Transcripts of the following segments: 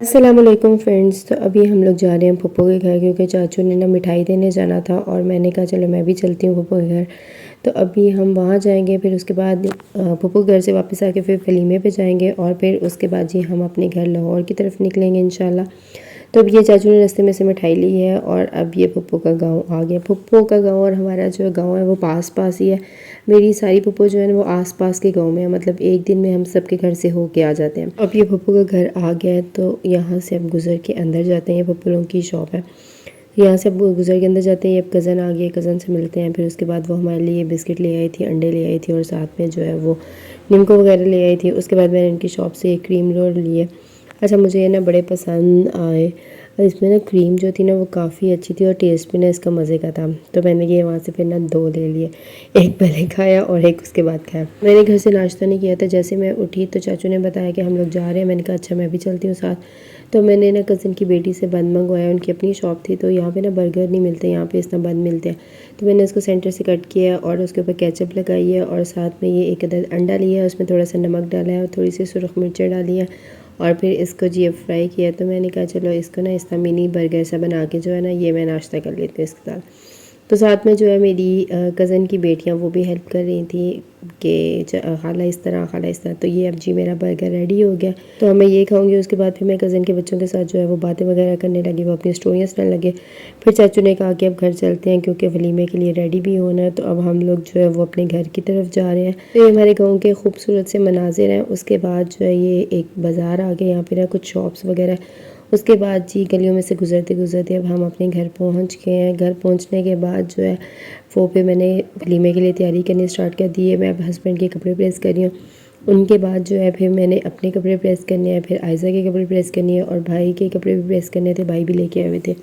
अस्सलामुअलैकुम फ्रेंड्स। तो अभी हम लोग जा रहे हैं पप्पू के घर क्योंकि चाचू ने ना मिठाई देने जाना था और मैंने कहा चलो मैं भी चलती हूँ पप्पू के घर। तो अभी हम वहाँ जाएंगे, फिर उसके बाद पप्पू के घर से वापस आके फिर वलीमे पे जाएंगे और फिर उसके बाद जी हम अपने घर लाहौर की तरफ निकलेंगे इंशाल्लाह। तो अब ये चाचू ने रास्ते में से मिठाई ली है और अब ये पप्पू का गांव आ गया। पप्पू का गांव और हमारा जो गांव है वो पास पास ही है। मेरी सारी पप्पू जो है ना वो आस पास के गांव में है, मतलब एक दिन में हम सबके घर से होके आ जाते हैं। अब ये पप्पू का घर आ गया है तो यहाँ से अब गुजर के अंदर जाते हैं। ये पप्पू लोगों की शॉप है, यहाँ से अब गुजर के अंदर जाते हैं। अब कज़न आ गई, कज़न से मिलते हैं। फिर उसके बाद वो हमारे लिए बिस्किट ले आई थी, अंडे ले आई थी और साथ में जो है वो निम्को वगैरह ले आई थी। उसके बाद मैंने इनकी शॉप से एक क्रीम रोल लिए। अच्छा, मुझे ये ना बड़े पसंद आए और इसमें ना क्रीम जो थी ना वो काफ़ी अच्छी थी और टेस्ट भी ना इसका मज़े का था। तो मैंने ये वहाँ से फिर ना 2 ले लिए, एक पहले खाया और एक उसके बाद खाया। मैंने घर से नाश्ता नहीं किया था। जैसे मैं उठी तो चाचू ने बताया कि हम लोग जा रहे हैं। मैंने कहा अच्छा मैं भी चलती हूँ साथ। तो मैंने ना कज़न की बेटी से बन मंगवाया, उनकी अपनी शॉप थी। तो यहाँ पे ना बर्गर नहीं मिलते, यहाँ पे इस तरह बन मिलते हैं। तो मैंने उसको सेंटर से कट किया और उसके ऊपर केचप लगाई है और साथ में ये एक अदद अंडा लिया है, उसमें थोड़ा सा नमक डाला है और थोड़ी सी सुरख मिर्चें डाली है और फिर इसको जी फ्राई किया। तो मैंने कहा चलो इसको ना इस तरह मिनी बर्गर सा बना के जो है ना ये मैं नाश्ता कर लेती हूँ इसके साथ। तो साथ में जो है मेरी कज़न की बेटियाँ वो भी हेल्प कर रही थी कि खाला इस तरह, खाला इस तरह। तो ये अब जी मेरा बर्गर रेडी हो गया। तो मैं ये खाऊंगी। उसके बाद फिर मैं कज़न के बच्चों के साथ जो है वो बातें वगैरह करने लगी, वो अपनी स्टोरियाँ सुनाने लगे। फिर चाचू ने कहा कि अब घर चलते हैं क्योंकि वलीमे के लिए रेडी भी होना है। तो अब हम लोग जो है वो अपने घर की तरफ जा रहे हैं। तो ये हमारे गाँव के खूबसूरत से मनाजिर हैं। उसके बाद जो है ये एक बाज़ार आ गया, यहाँ पर है कुछ शॉप्स वगैरह। उसके बाद जी गलियों में से गुज़रते गुज़रते अब हम अपने घर पहुंच गए हैं। घर पहुंचने के बाद जो है वो पे मैंने वलीमे के लिए तैयारी करनी स्टार्ट कर दी है। मैं अब हस्बैंड के कपड़े प्रेस कर रही हूँ। उनके बाद जो है फिर मैंने अपने कपड़े प्रेस करने हैं, फिर आयज़ा के कपड़े प्रेस करनी है और भाई के कपड़े भी प्रेस करने थे, भाई भी लेके आए हुए थे।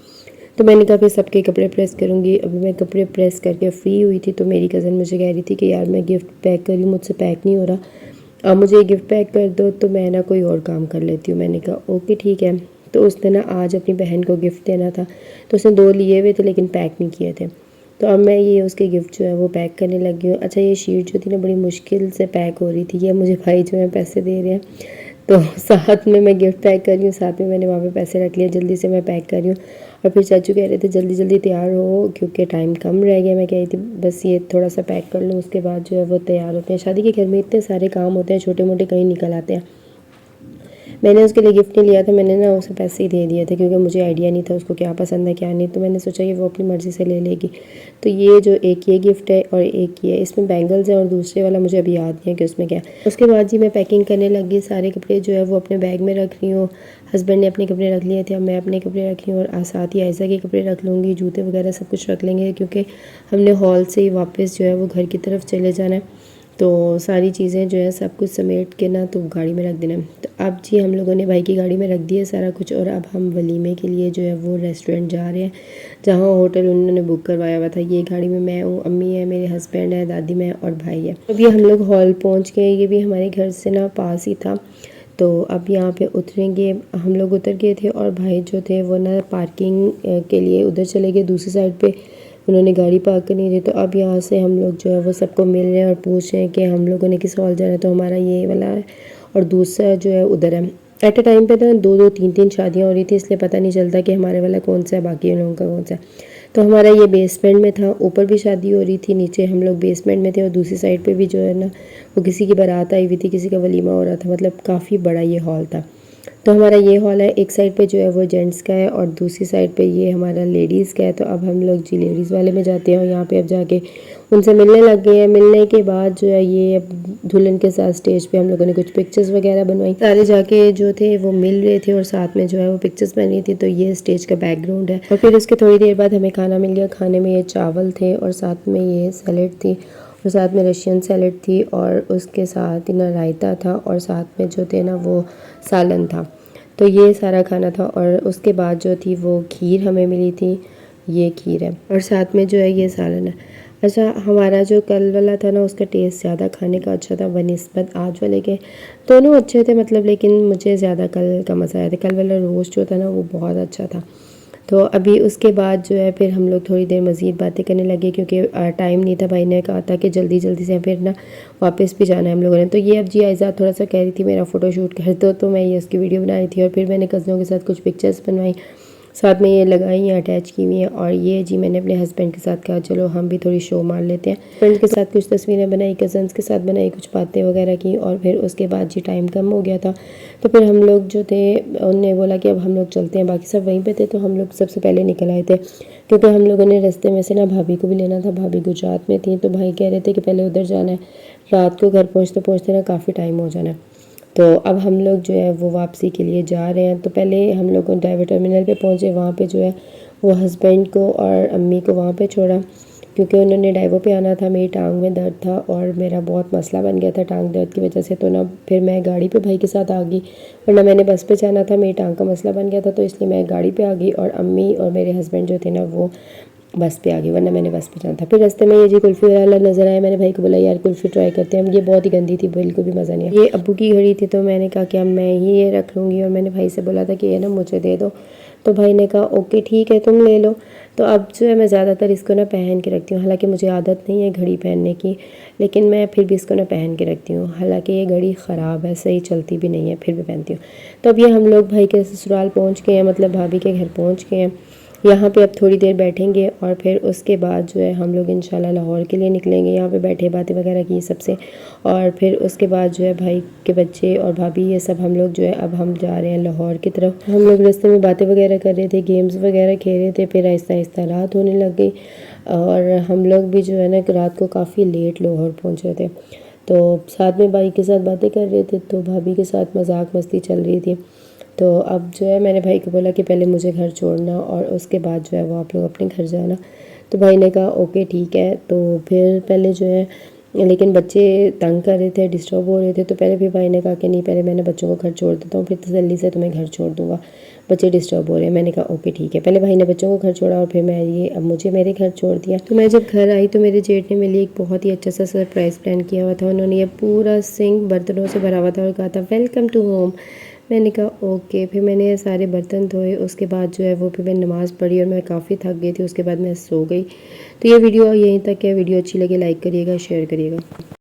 तो मैंने कहा फिर सबके कपड़े प्रेस करूँगी। अभी मैं कपड़े प्रेस करके फ्री हुई थी तो मेरी कज़न मुझे कह रही थी कि यार मैं गिफ्ट पैक कर रही हूँ, मुझसे पैक नहीं हो रहा, अब मुझे गिफ्ट पैक कर दो तो मैं ना कोई और काम कर लेती हूँ। मैंने कहा ओके ठीक है। तो उसने ना आज अपनी बहन को गिफ्ट देना था तो उसने 2 लिए हुए थे लेकिन पैक नहीं किए थे। तो अब मैं ये उसके गिफ्ट जो है वो पैक करने लगी हूँ। अच्छा, ये शीट जो थी ना बड़ी मुश्किल से पैक हो रही थी। ये मुझे भाई जो है पैसे दे रहे हैं तो साथ में मैं गिफ्ट पैक कर रही हूँ, साथ में मैंने वहाँ पे पैसे रख लिए। जल्दी से मैं पैक कर रही हूँ और फिर चाचू कह रहे थे जल्दी जल्दी तैयार हो क्योंकि टाइम कम रह गया। मैं कह रही थी बस ये थोड़ा सा पैक कर लूँ, उसके बाद जो है वो तैयार होते हैं। शादी के घर में इतने सारे काम होते हैं, छोटे मोटे कहीं निकल आते हैं। मैंने उसके लिए गिफ्ट नहीं लिया था, मैंने ना उसे पैसे ही दे दिए थे क्योंकि मुझे आइडिया नहीं था उसको क्या पसंद है क्या नहीं। तो मैंने सोचा कि वो अपनी मर्ज़ी से ले लेगी। तो ये जो एक ये गिफ्ट है और एक ये, इसमें बैंगल्स हैं और दूसरे वाला मुझे अभी याद नहीं है कि उसमें क्या है। उसके बाद जी मैं पैकिंग करने लगी। सारे कपड़े जो है वो अपने बैग में रख रही हूँ। हस्बैंड ने अपने कपड़े रख लिए थे, अब मैं अपने कपड़े रख रही हूँ और साथ ही आयशा के कपड़े रख लूँगी, जूते वगैरह सब कुछ रख लेंगे क्योंकि हमने हॉल से ही वापस जो है वो घर की तरफ चले जाना है। तो सारी चीज़ें जो है सब कुछ समेट के ना तो गाड़ी में रख देना। तो अब जी हम लोगों ने भाई की गाड़ी में रख दिया सारा कुछ और अब हम वलीमे के लिए जो है वो रेस्टोरेंट जा रहे हैं जहाँ होटल उन्होंने बुक करवाया हुआ था। ये गाड़ी में मैं हूँ, अम्मी है, मेरे हस्बैंड है, दादी मैं और भाई है। अभी हम लोग हॉल पहुँच गए। ये भी हमारे घर से ना पास ही था। तो अब यहाँ पे उतरेंगे। हम लोग उतर गए थे और भाई जो थे वो ना पार्किंग के लिए उधर चले गए, दूसरी साइड पे उन्होंने गाड़ी पार्क करनी थी। तो अब यहाँ से हम लोग जो है वो सबको मिल रहे हैं और पूछ रहे हैं कि हम लोगों ने किस हॉल जाना है। तो हमारा ये वाला है और दूसरा जो है उधर है। एट अ टाइम पे ना 2-2 3-3 शादियाँ हो रही थी, इसलिए पता नहीं चलता कि हमारे वाला कौन सा है, बाकी लोगों का कौन सा है। तो हमारा ये बेसमेंट में था, ऊपर भी शादी हो रही थी, नीचे हम लोग बेसमेंट में थे और दूसरी साइड पे भी जो है ना वो किसी की बारात आई हुई थी, किसी का वलीमा हो रहा था। मतलब काफ़ी बड़ा ये हॉल था। तो हमारा ये हॉल है, एक साइड पे जो है वो जेंट्स का है और दूसरी साइड पे ये हमारा लेडीज़ का है। तो अब हम लोग जी लेडीज़ वाले में जाते हैं और यहाँ पे अब जाके उनसे मिलने लग गए हैं। मिलने के बाद जो है ये अब दुल्हन के साथ स्टेज पे हम लोगों ने कुछ पिक्चर्स वगैरह बनवाई। सारे जाके जो थे वो मिल रहे थे और साथ में जो है वो पिक्चर्स बन रही थी। तो ये स्टेज का बैकग्राउंड है और फिर उसके थोड़ी देर बाद हमें खाना मिल गया। खाने में ये चावल थे और साथ में ये सैलेड थी और साथ में रशियन सैलेड थी और उसके साथ ही ना रायता था और साथ में जो थे ना वो सालन था। तो ये सारा खाना था और उसके बाद जो थी वो खीर हमें मिली थी। ये खीर है और साथ में जो है ये सालन है। अच्छा, हमारा जो कल वाला था ना उसका टेस्ट ज़्यादा खाने का अच्छा था बनिस्बत आज वाले के। दोनों अच्छे थे मतलब, लेकिन मुझे ज़्यादा कल का मज़ा आया था। कल वाला रोस्ट जो था ना वो बहुत अच्छा था। तो अभी उसके बाद जो है फिर हम लोग थोड़ी देर मज़ीद बातें करने लगे, क्योंकि टाइम नहीं था। भाई ने कहा था कि जल्दी जल्दी से फिर ना वापस भी जाना है हम लोगों ने। तो ये अब जी आयज़ा थोड़ा सा कह रही थी मेरा फ़ोटो शूट कर दो, तो मैं ये उसकी वीडियो बना रही थी और फिर मैंने कज़नों के साथ कुछ पिक्चर्स बनवाई, साथ में ये लगाई हैं, अटैच की हुई हैं। और ये जी मैंने अपने हस्बैंड के साथ कहा चलो हम भी थोड़ी शो मार लेते हैं। फ्रेंड के साथ कुछ तस्वीरें बनाई, कज़न्स के साथ बनाई, कुछ बातें वगैरह की। और फिर उसके बाद जी टाइम कम हो गया था, तो फिर हम लोग जो थे उन्होंने बोला कि अब हम लोग चलते हैं। बाकी सब वहीं पे थे, तो हम लोग सबसे पहले निकल आए थे, क्योंकि हम लोगों ने रास्ते में से ना भाभी को भी लेना था। भाभी गुजरात में थी, तो भाई कह रहे थे कि पहले उधर जाना है, रात को घर पहुँचते पहुँचते ना काफ़ी टाइम हो जाना है। तो अब हम लोग जो है वो वापसी के लिए जा रहे हैं। तो पहले हम लोग ड्राइवर टर्मिनल पे पहुँचे, वहाँ पे जो है वो हस्बैंड को और अम्मी को वहाँ पे छोड़ा, क्योंकि उन्होंने ड्राइवर पे आना था। मेरी टांग में दर्द था और मेरा बहुत मसला बन गया था टांग दर्द की वजह से। तो ना फिर मैं गाड़ी पे भाई के साथ आ गई, वरना मैंने बस पे जाना था। मेरी टांग का मसला बन गया था, तो इसलिए मैं गाड़ी पे आ गई और अम्मी और मेरे हस्बैंड जो थे ना वो बस पे आ गई, वरना मैंने बस पे जाना था। फिर रास्ते में ये जी कुल्फ़ी वाला नज़र आया, मैंने भाई को बोला यार कुल्फ़ी ट्राई करते हैं हम। ये बहुत ही गंदी थी, बिल्कुल भी मज़ा नहीं आया। ये अब्बू की घड़ी थी, तो मैंने कहा कि अब मैं ही ये रख लूँगी, और मैंने भाई से बोला था कि ये ना मुझे दे दो। तो भाई ने कहा ओके ठीक है तुम ले लो। तो अब जो है मैं ज़्यादातर इसको ना पहन के रखती हूँ, हालांकि मुझे आदत नहीं है घड़ी पहनने की, लेकिन मैं फिर भी इसको ना पहन के रखती हूँ। हालांकि ये घड़ी ख़राब है, सही चलती भी नहीं है, फिर भी पहनती हूँ। तो अब ये हम लोग भाई के ससुराल पहुँच गए हैं, मतलब भाभी के घर पहुँच गए हैं। यहाँ पे अब थोड़ी देर बैठेंगे और फिर उसके बाद जो है हम लोग इंशाल्लाह लाहौर के लिए निकलेंगे। यहाँ पे बैठे बातें वगैरह की सबसे, और फिर उसके बाद जो है भाई के बच्चे और भाभी ये सब हम लोग जो है अब हम जा रहे हैं लाहौर की तरफ। हम लोग रास्ते में बातें वगैरह कर रहे थे, गेम्स वगैरह खेल रहे थे। फिर आहिस्ता आहिस्ता रात होने लग गई और हम लोग भी जो है ना रात को काफ़ी लेट लाहौर पहुँचे थे। तो साथ में भाई के साथ बातें कर रहे थे, तो भाभी के साथ मजाक मस्ती चल रही थी। तो अब जो है मैंने भाई को बोला कि पहले मुझे घर छोड़ना और उसके बाद जो है वो आप लोग अपने घर जाना। तो भाई ने कहा ओके ठीक है। तो फिर पहले जो है, लेकिन बच्चे तंग कर रहे थे, डिस्टर्ब हो रहे थे, तो पहले फिर भाई ने कहा कि नहीं पहले मैंने बच्चों को घर छोड़ देता हूँ, फिर तसल्ली से तुम्हें घर छोड़ दूँगा, बच्चे डिस्टर्ब हो रहे हैं। मैंने कहा ओके ठीक है। पहले भाई ने बच्चों को घर छोड़ा और फिर मैं ये अब मुझे मेरे घर छोड़ दिया। तो मैं जब घर आई तो मेरे जेठ ने मेरे लिए एक बहुत ही अच्छा सा सरप्राइज़ प्लान किया हुआ था। उन्होंने ये पूरा सिंक बर्तनों से भरा हुआ था और कहा था वेलकम टू होम। मैंने कहा ओके। फिर मैंने ये सारे बर्तन धोए, उसके बाद जो है वो फिर मैं नमाज़ पढ़ी और मैं काफ़ी थक गई थी। उसके बाद मैं सो गई। तो ये वीडियो यहीं तक है। वीडियो अच्छी लगे लाइक करिएगा, शेयर करिएगा।